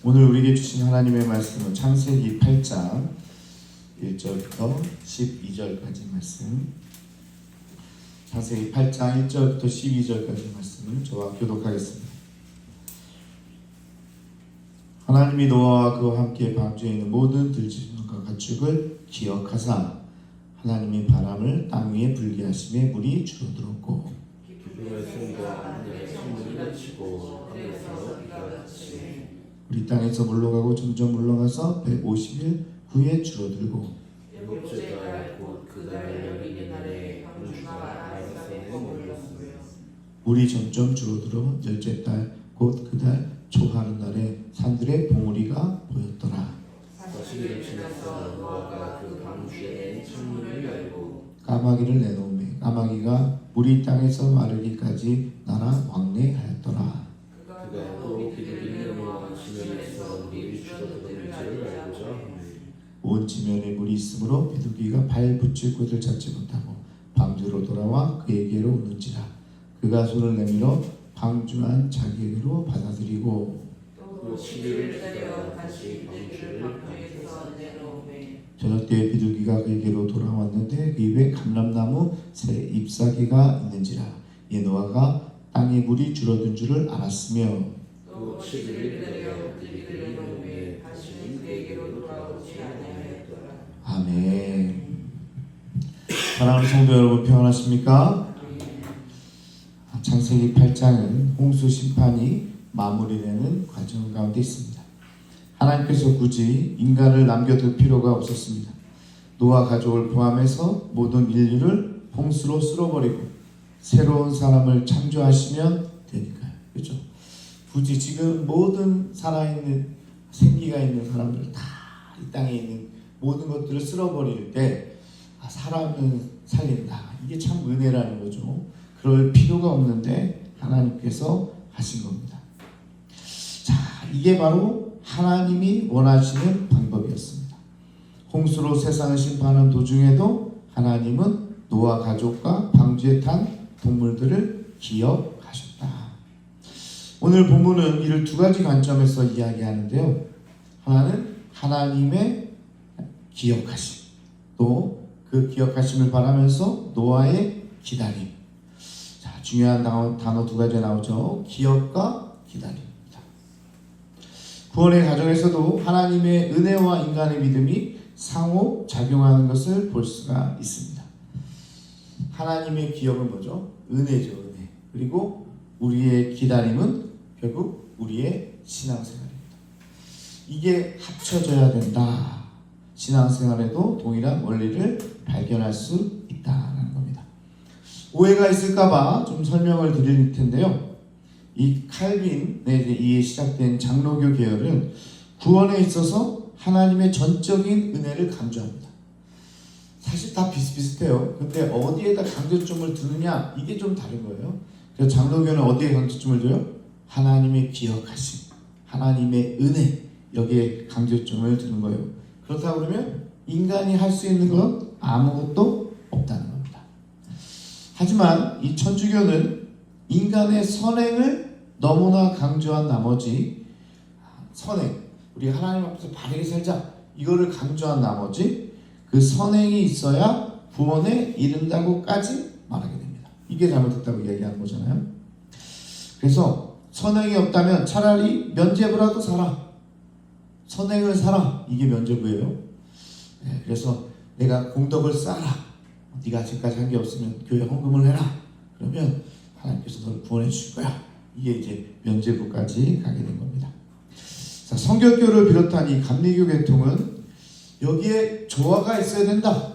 오늘 우리에게 주신 하나님의 말씀은 창세기 8장 1절부터 12절까지 말씀. 창세기 8장 1절부터 12절까지 말씀을 저와 교독하겠습니다. 하나님이 노아와 그와 함께 방주에 있는 모든 들짐승과 가축을 기억하사 하나님이 바람을 땅 위에 불게 하심에 물이 줄어들었고 우리 땅에서 물러가고 점점 물러가서 150일 후에 줄어들고 물이 점점 줄어들어 열째 달 곧 그 달 초하는 날에 산들의 봉우리가 보였더라. 까마귀를 내놓으매 까마귀가 물이 땅에서 마르기까지 날아 왕래하였더라. 온 지면에 물이 있으므로 비둘기가 발 붙일 곳을 찾지 못하고 방주로 돌아와 그에게로 오는지라. 그가 손을 내밀어 방주한 자기에게로 받아들이고 저녁 때에 비둘기가 그에게로 돌아왔는데 그 입에 감람나무 새 잎사귀가 있는지라. 이에 노아가 땅에 물이 줄어든 줄을 알았으며 아멘. 사랑하는 성도 여러분, 평안하십니까? 창세기 8장은 홍수 심판이 마무리되는 과정 가운데 있습니다. 하나님께서 굳이 인간을 남겨둘 필요가 없었습니다. 노아 가족을 포함해서 모든 인류를 홍수로 쓸어버리고 새로운 사람을 창조하시면 되니까요. 그렇죠? 굳이 지금 모든 살아있는 생기가 있는 사람들 다 이 땅에 있는 모든 것들을 쓸어버릴 때 사람은 살린다. 이게 참 은혜라는 거죠. 그럴 필요가 없는데 하나님께서 하신 겁니다. 자, 이게 바로 하나님이 원하시는 방법이었습니다. 홍수로 세상을 심판하는 도중에도 하나님은 노아 가족과 방주에 탄 동물들을 기억하셨다. 오늘 본문은 이를 두 가지 관점에서 이야기하는데요. 하나는 하나님의 기억하심, 또 그 기억하심을 바라면서 노아의 기다림. 자, 중요한 단어 두 가지 나오죠. 기억과 기다림입니다. 구원의 과정에서도 하나님의 은혜와 인간의 믿음이 상호 작용하는 것을 볼 수가 있습니다. 하나님의 기억은 뭐죠? 은혜죠, 은혜. 그리고 우리의 기다림은 결국 우리의 신앙생활입니다. 이게 합쳐져야 된다. 신앙생활에도 동일한 원리를 발견할 수 있다는 겁니다. 오해가 있을까봐 좀 설명을 드릴 텐데요. 이 칼빈에 의해 시작된 장로교 계열은 구원에 있어서 하나님의 전적인 은혜를 강조합니다. 사실 다 비슷비슷해요. 근데 어디에다 강조점을 두느냐, 이게 좀 다른 거예요. 그래서 장로교는 어디에 강조점을 둬요? 하나님의 기억하심, 하나님의 은혜, 여기에 강조점을 두는 거예요. 그렇다고 그러면 인간이 할 수 있는 건 아무것도 없다는 겁니다. 하지만 이 천주교는 인간의 선행을 너무나 강조한 나머지, 선행, 우리 하나님 앞에서 바르게 살자, 이거를 강조한 나머지 그 선행이 있어야 구원에 이른다고까지 말하게 됩니다. 이게 잘못됐다고 이야기하는 거잖아요. 그래서 선행이 없다면 차라리 면죄부라도 살아, 선행을 살아, 이게 면죄부예요. 네, 그래서 내가 공덕을 쌓아라, 네가 지금까지 한 게 없으면 교회 헌금을 해라, 그러면 하나님께서 너를 구원해 주실 거야. 이게 이제 면죄부까지 가게 된 겁니다. 자, 성결교를 비롯한 이 감리교 계통은 여기에 조화가 있어야 된다.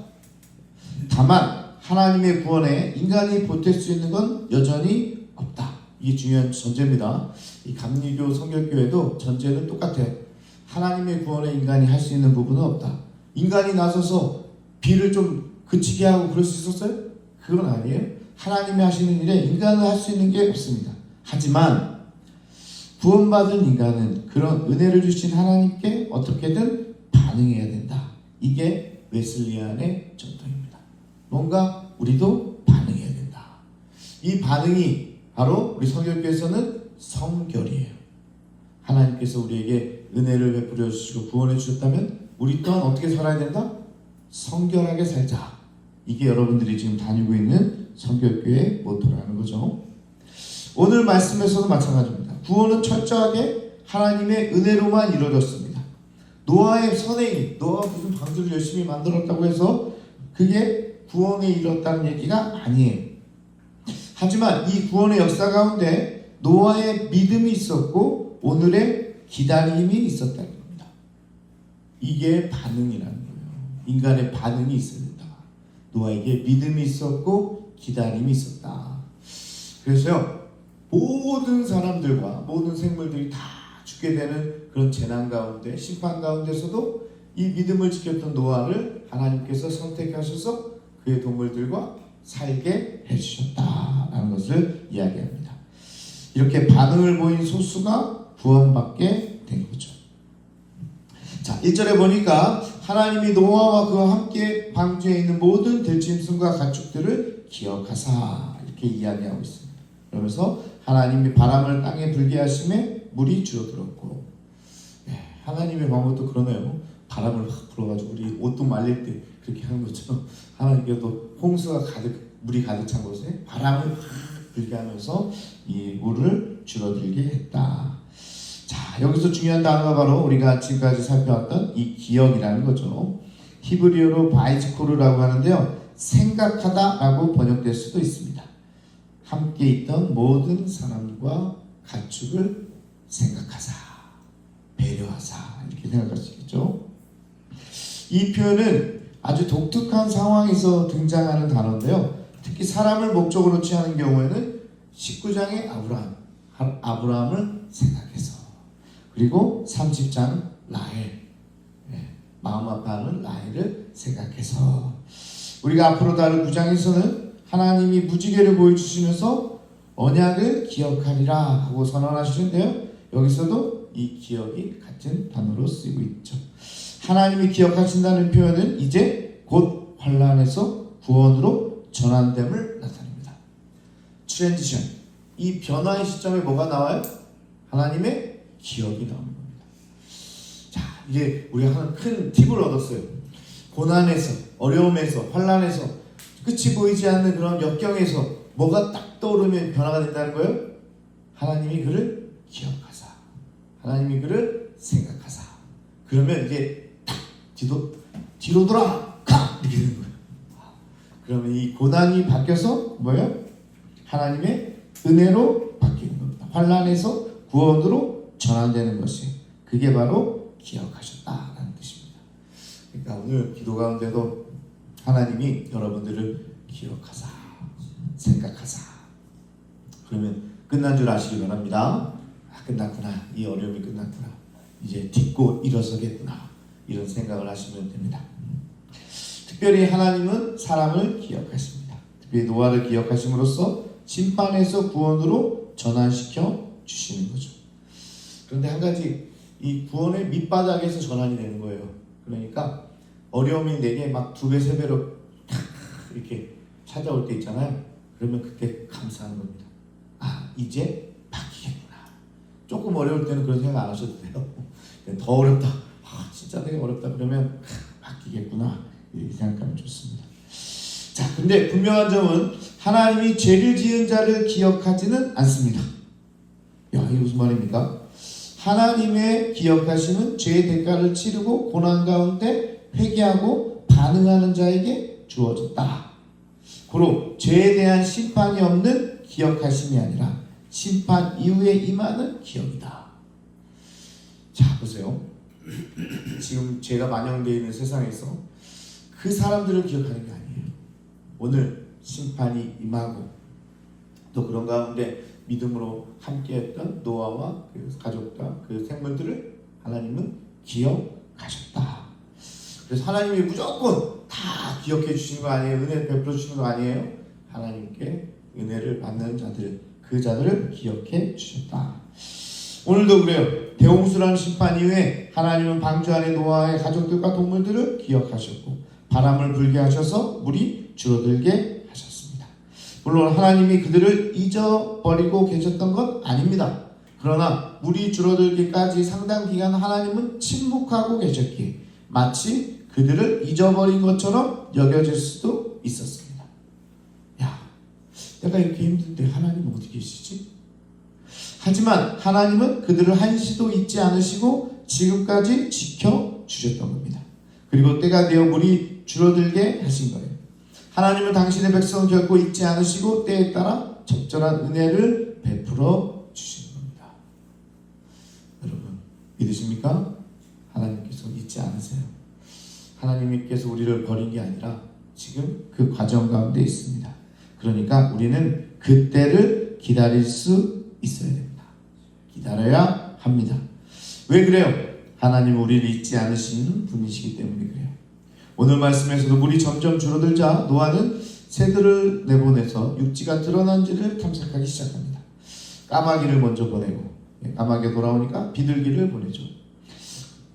다만 하나님의 구원에 인간이 보탤 수 있는 건 여전히 없다. 이게 중요한 전제입니다. 이 감리교, 성결교에도 전제는 똑같아요. 하나님의 구원에 인간이 할 수 있는 부분은 없다. 인간이 나서서 비를 좀 그치게 하고 그럴 수 있었어요? 그건 아니에요. 하나님이 하시는 일에 인간은 할 수 있는 게 없습니다. 하지만 구원받은 인간은 그런 은혜를 주신 하나님께 어떻게든 반응해야 된다. 이게 웨슬리안의 전통입니다. 뭔가 우리도 반응해야 된다. 이 반응이 바로 우리 성결교에서는 성결이에요. 하나님께서 우리에게 은혜를 베풀어 주시고 구원해 주셨다면 우리 또한 어떻게 살아야 된다? 성결하게 살자. 이게 여러분들이 지금 다니고 있는 성결교회 모토라는 거죠. 오늘 말씀에서도 마찬가지입니다. 구원은 철저하게 하나님의 은혜로만 이루어졌습니다. 노아의 선행이, 노아가 무슨 방주를 열심히 만들었다고 해서 그게 구원에 이뤘다는 얘기가 아니에요. 하지만 이 구원의 역사 가운데 노아의 믿음이 있었고 오늘의 기다림이 있었다는 겁니다. 이게 반응이라는 거예요. 인간의 반응이 있어야 된다. 노아에게 믿음이 있었고 기다림이 있었다. 그래서요, 모든 사람들과 모든 생물들이 다 죽게 되는 그런 재난 가운데, 심판 가운데서도 이 믿음을 지켰던 노아를 하나님께서 선택하셔서 그의 동물들과 살게 해주셨다라는 것을 이야기합니다. 이렇게 반응을 보인 소수가 구원받게 된 거죠. 자, 1절에 보니까 하나님이 노아와 그와 함께 방주에 있는 모든 들짐승과 가축들을 기억하사 이렇게 이야기하고 있습니다. 그러면서 하나님이 바람을 땅에 불게 하심에 물이 줄어들었고, 하나님의 방법도 그러네요. 바람을 확 불어가지고 우리 옷도 말릴 때 그렇게 하는 것처럼 하나님께도 홍수가 가득, 물이 가득 찬 곳에 바람을 확 불게 하면서 이 물을 줄어들게 했다. 자, 여기서 중요한 단어가 바로 우리가 지금까지 살펴왔던 이 기억이라는 거죠. 히브리어로 바이즈코르라고 하는데요, 생각하다라고 번역될 수도 있습니다. 함께 있던 모든 사람과 가축을 생각하사, 배려하사 이렇게 생각할 수 있겠죠. 이 표현은 아주 독특한 상황에서 등장하는 단어인데요, 특히 사람을 목적으로 취하는 경우에는 19장의 아브라함을 생각해서, 그리고 30장 라헬, 마음 아파하는 라헬을 생각해서, 우리가 앞으로 다룰 9장에서는 하나님이 무지개를 보여주시면서 언약을 기억하리라 하고 선언하시는데요, 여기서도 이 기억이 같은 단어로 쓰이고 있죠. 하나님이 기억하신다는 표현은 이제 곧 환난에서 구원으로 전환됨을 나타냅니다. 트랜지션, 이 변화의 시점에 뭐가 나와요? 하나님의 기억이 나오는 겁니다. 자, 이제 우리가 하나 큰 팁을 얻었어요. 고난에서, 어려움에서, 환난에서, 끝이 보이지 않는 그런 역경에서 뭐가 딱 떠오르면 변화가 된다는 거예요? 하나님이 그를 기억하사, 하나님이 그를 생각하사. 그러면 이제 딱 뒤로 돌아 가 이렇게 되는 거예요. 그러면 이 고난이 바뀌어서 뭐예요? 하나님의 은혜로 바뀌는 겁니다. 환난에서 구원으로 전환되는 것이, 그게 바로 기억하셨다라는 뜻입니다. 그러니까 오늘 기도 가운데도 하나님이 여러분들을 기억하사, 생각하사, 그러면 끝난 줄 아시기 바랍니다. 끝났구나, 이 어려움이 끝났구나, 이제 딛고 일어서겠구나, 이런 생각을 하시면 됩니다. 특별히 하나님은 사람을 기억하십니다. 특별히 노아를 기억하심으로써 심판에서 구원으로 전환시켜 주시는 거죠. 그런데 한 가지, 이 구원의 밑바닥에서 전환이 되는 거예요. 그러니까 어려움이 내게 막 2배, 3배로 이렇게 찾아올 때 있잖아요. 그러면 그때 감사하는 겁니다. 아, 이제 바뀌겠구나. 조금 어려울 때는 그런 생각 안 하셔도 돼요. 더 어렵다, 아, 진짜 되게 어렵다, 그러면 바뀌겠구나, 이렇게 생각하면 좋습니다. 자, 근데 분명한 점은 하나님이 죄를 지은 자를 기억하지는 않습니다. 야, 이게 무슨 말입니까? 하나님의 기억하심은 죄의 대가를 치르고 고난 가운데 회개하고 반응하는 자에게 주어졌다. 고로 죄에 대한 심판이 없는 기억하심이 아니라 심판 이후에 임하는 기억이다. 자, 보세요. 지금 죄가 만연되어 있는 세상에서 그 사람들을 기억하는 게 아니에요. 오늘 심판이 임하고 또 그런 가운데 믿음으로 함께했던 노아와 그 가족과 그 생물들을 하나님은 기억하셨다. 그래서 하나님이 무조건 다 기억해 주시는 거 아니에요. 은혜를 베풀어 주시는 거 아니에요. 하나님께 은혜를 받는 자들, 그 자들을 기억해 주셨다. 오늘도 그래요. 대홍수라는 심판 이후에 하나님은 방주 안에 노아의 가족들과 동물들을 기억하셨고 바람을 불게 하셔서 물이 줄어들게 하셨습니다. 물론 하나님이 그들을 잊어버리고 계셨던 건 아닙니다. 그러나 물이 줄어들기까지 상당 기간 하나님은 침묵하고 계셨기에 마치 그들을 잊어버린 것처럼 여겨질 수도 있었습니다. 야, 내가 이렇게 힘든데 하나님은 어디 계시지? 하지만 하나님은 그들을 한시도 잊지 않으시고 지금까지 지켜주셨던 겁니다. 그리고 때가 되어 물이 줄어들게 하신 거예요. 하나님은 당신의 백성을 결코 잊지 않으시고 때에 따라 적절한 은혜를 베풀어 주시는 겁니다. 여러분 믿으십니까? 하나님께서 잊지 않으세요. 하나님께서 우리를 버린 게 아니라 지금 그 과정 가운데 있습니다. 그러니까 우리는 그때를 기다릴 수 있어야 됩니다. 기다려야 합니다. 왜 그래요? 하나님은 우리를 잊지 않으시는 분이시기 때문에 그래요. 오늘 말씀에서도 물이 점점 줄어들자 노아는 새들을 내보내서 육지가 드러난지를 탐색하기 시작합니다. 까마귀를 먼저 보내고 까마귀가 돌아오니까 비둘기를 보내죠.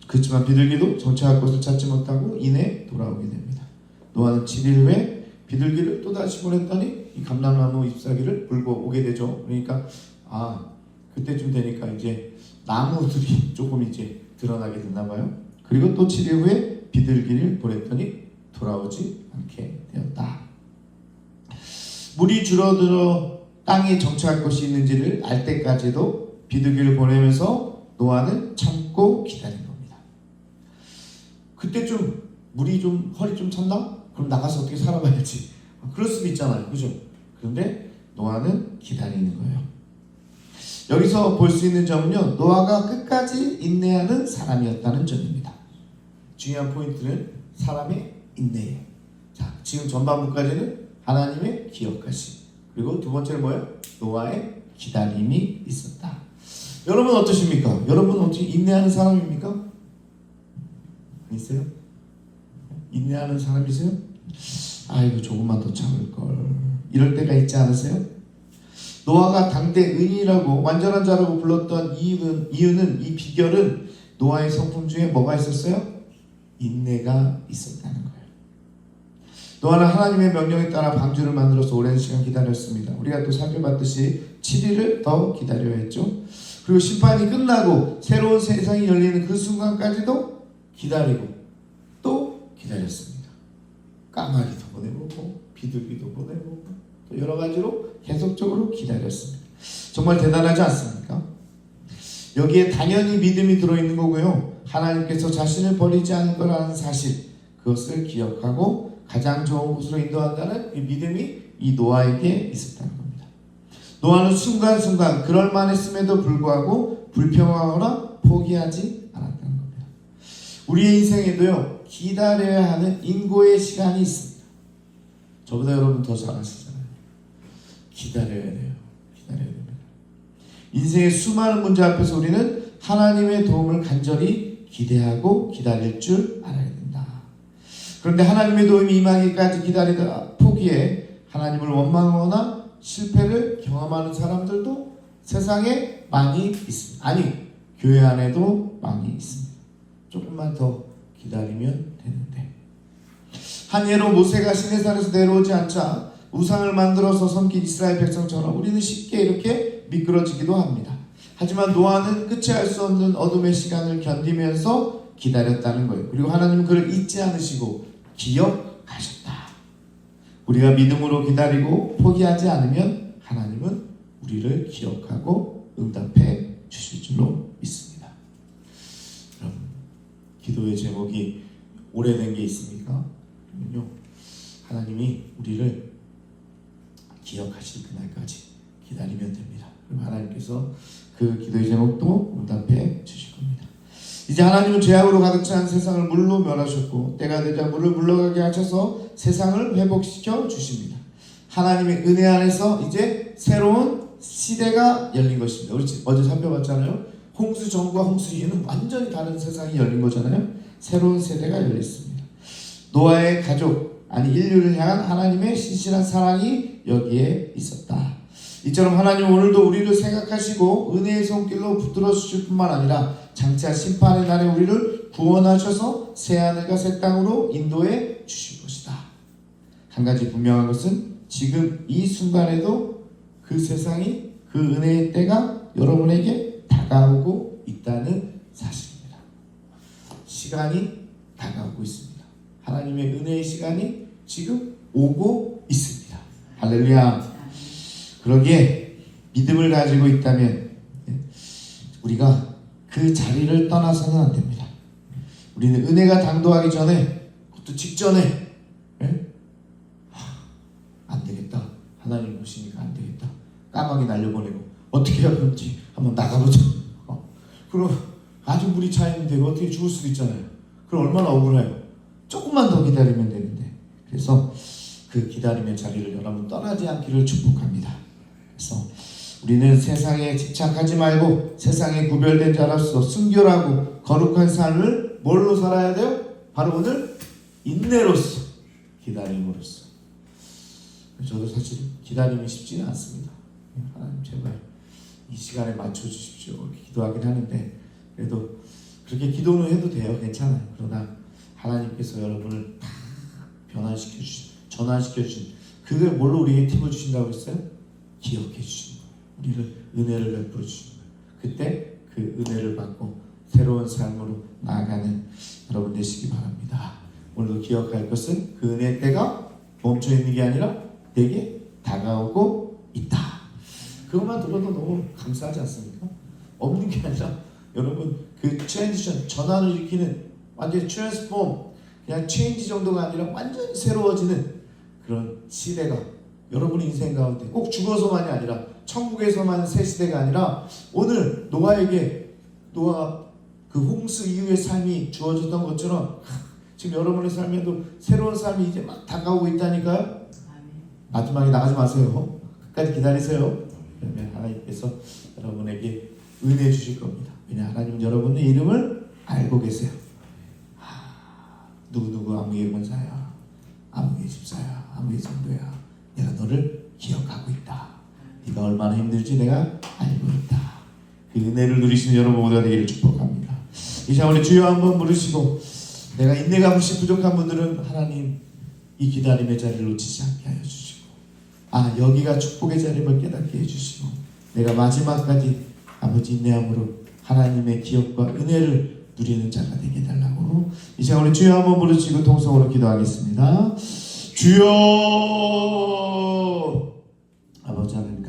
그렇지만 비둘기도 정착할 곳을 찾지 못하고 이내 돌아오게 됩니다. 노아는 7일 후에 비둘기를 또다시 보냈더니 이 감람나무 잎사귀를 불고 오게 되죠. 그러니까 그때쯤 되니까 이제 나무들이 조금 이제 드러나게 됐나 봐요. 그리고 또 7일 후에 비둘기를 보냈더니 돌아오지 않게 되었다. 물이 줄어들어 땅에 정착할 곳이 있는지를 알 때까지도 비둘기를 보내면서 노아는 참고 기다린 겁니다. 그때쯤 물이 좀 허리 좀 찼나? 그럼 나가서 어떻게 살아봐야지. 그럴 수도 있잖아요. 그죠? 그런데 노아는 기다리는 거예요. 여기서 볼 수 있는 점은요, 노아가 끝까지 인내하는 사람이었다는 점입니다. 중요한 포인트는 사람의 인내예요. 자, 지금 전반부까지는 하나님의 기억하심, 그리고 두 번째는 뭐예요? 노아의 기다림이 있었다. 여러분 어떠십니까? 여러분 어떻게 인내하는 사람입니까? 아니세요? 인내하는 사람이세요? 아이고 조금만 더 참을걸, 이럴 때가 있지 않으세요? 노아가 당대 은이라고 완전한 자라고 불렀던 이유는 이 비결은 노아의 성품 중에 뭐가 있었어요? 인내가 있었다는 거예요. 노아는 하나님의 명령에 따라 방주를 만들어서 오랜 시간 기다렸습니다. 우리가 또 살펴봤듯이 7일을 더 기다려야 했죠. 그리고 심판이 끝나고 새로운 세상이 열리는 그 순간까지도 기다리고 또 기다렸습니다. 까마귀도 보내보고 비둘기도 보내보고 또 여러 가지로 계속적으로 기다렸습니다. 정말 대단하지 않습니까? 여기에 당연히 믿음이 들어있는 거고요. 하나님께서 자신을 버리지 않을 거라는 사실, 그것을 기억하고 가장 좋은 곳으로 인도한다는 이 믿음이 이 노아에게 있었다는 겁니다. 노아는 순간순간 그럴만했음에도 불구하고 불평하거나 포기하지 않았다는 겁니다. 우리의 인생에도요, 기다려야 하는 인고의 시간이 있습니다. 저보다 여러분 더 잘 아시잖아요. 기다려야 돼요. 기다려야 됩니다. 인생의 수많은 문제 앞에서 우리는 하나님의 도움을 간절히 기대하고 기다릴 줄 알아야 된다. 그런데 하나님의 도움이 임하기까지 기다리다가 포기해 하나님을 원망하거나 실패를 경험하는 사람들도 세상에 많이 있습니다. 아니, 교회 안에도 많이 있습니다. 조금만 더 기다리면 되는데. 한 예로 모세가 시내산에서 내려오지 않자 우상을 만들어서 섬긴 이스라엘 백성처럼 우리는 쉽게 이렇게 미끄러지기도 합니다. 하지만 노아는 끝이 알 수 없는 어둠의 시간을 견디면서 기다렸다는 거예요. 그리고 하나님은 그를 잊지 않으시고 기억하셨다. 우리가 믿음으로 기다리고 포기하지 않으면 하나님은 우리를 기억하고 응답해 주실 줄로 믿습니다. 여러분, 기도의 제목이 오래된 게 있습니까? 그러면요, 하나님이 우리를 기억하실 그날까지 기다리면 됩니다. 그럼 하나님께서 그 기도의 제목도 응답해 주실 겁니다. 이제 하나님은 죄악으로 가득 찬 세상을 물로 멸하셨고 때가 되자 물을 물러가게 하셔서 세상을 회복시켜 주십니다. 하나님의 은혜 안에서 이제 새로운 시대가 열린 것입니다. 우리 어제 살펴봤잖아요. 홍수 전과 홍수 이후는 완전히 다른 세상이 열린 거잖아요. 새로운 세대가 열렸습니다. 노아의 가족, 아니 인류를 향한 하나님의 신실한 사랑이 여기에 있었다. 이처럼 하나님 오늘도 우리를 생각하시고 은혜의 손길로 붙들어 주실 뿐만 아니라 장차 심판의 날에 우리를 구원하셔서 새하늘과 새 땅으로 인도해 주실 것이다. 한 가지 분명한 것은 지금 이 순간에도 그 세상이, 그 은혜의 때가 여러분에게 다가오고 있다는 사실입니다. 시간이 다가오고 있습니다. 하나님의 은혜의 시간이 지금 오고 있습니다. 할렐루야. 그러기에 믿음을 가지고 있다면 우리가 그 자리를 떠나서는 안 됩니다. 우리는 은혜가 당도하기 전에, 그것도 직전에 안 되겠다. 하나님 보시니까 안 되겠다. 까마귀 날려보내고 어떻게 해야 그런지 한번 나가보자. 그럼 아주 물이 차 있는데 어떻게 죽을 수도 있잖아요. 그럼 얼마나 억울해요. 조금만 더 기다리면 되는데. 그래서 그 기다림의 자리를 여러분 떠나지 않기를 축복합니다. 그래서 우리는 세상에 집착하지 말고 세상에 구별된 자로서 순결하고 거룩한 삶을 뭘로 살아야 돼요? 바로 오늘 인내로서, 기다림으로써. 저도 사실 기다림이 쉽지는 않습니다. 하나님 제발 이 시간에 맞춰주십시오 이렇게 기도하긴 하는데, 그래도 그렇게 기도는 해도 돼요. 괜찮아요. 그러나 하나님께서 여러분을 다 변화시켜 주신, 전환시켜 주신, 그걸 뭘로 우리에게 팁을 주신다고 했어요? 기억해 주시는 거예요. 우리를 은혜를 베풀어 주시는 거예요. 그때 그 은혜를 받고 새로운 삶으로 나아가는 여러분 되시기 바랍니다. 오늘도 기억할 것은 그 은혜의 때가 멈춰 있는 게 아니라 내게 다가오고 있다. 그것만 들어도 너무 감사하지 않습니까? 없는 게 아니라 여러분 그 트랜지션, 전환을 일으키는 완전히 트랜스폼, 그냥 체인지 정도가 아니라 완전히 새로워지는 그런 시대가 여러분 인생 가운데 꼭 죽어서만이 아니라 천국에서만 새 시대가 아니라 오늘 노아에게, 노아가 그 홍수 이후의 삶이 주어졌던 것처럼 지금 여러분의 삶에도 새로운 삶이 이제 막 다가오고 있다니까요. 마지막에 나가지 마세요. 끝까지 기다리세요. 그러면 하나님께서 여러분에게 은혜 주실 겁니다. 왜냐, 하나님은 여러분의 이름을 알고 계세요. 누구누구 아무의 권사야, 아무의 집사야, 아무의 성도야, 내가 너를 기억하고 있다. 네가 얼마나 힘들지 내가 알고 있다. 그 은혜를 누리시는 여러분 모두가 되기를 축복합니다. 이 시간 우리 주여 한번 부르시고, 내가 인내가 혹시 부족한 분들은 하나님 이 기다림의 자리를 놓치지 않게 하여 주시고, 여기가 축복의 자리임을 깨닫게 해주시고, 내가 마지막까지 아버지 인내함으로 하나님의 기억과 은혜를 누리는 자가 되게 해달라고 이 시간 우리 주여 한번 부르시고 통성으로 기도하겠습니다. 주여. 아버지 하나님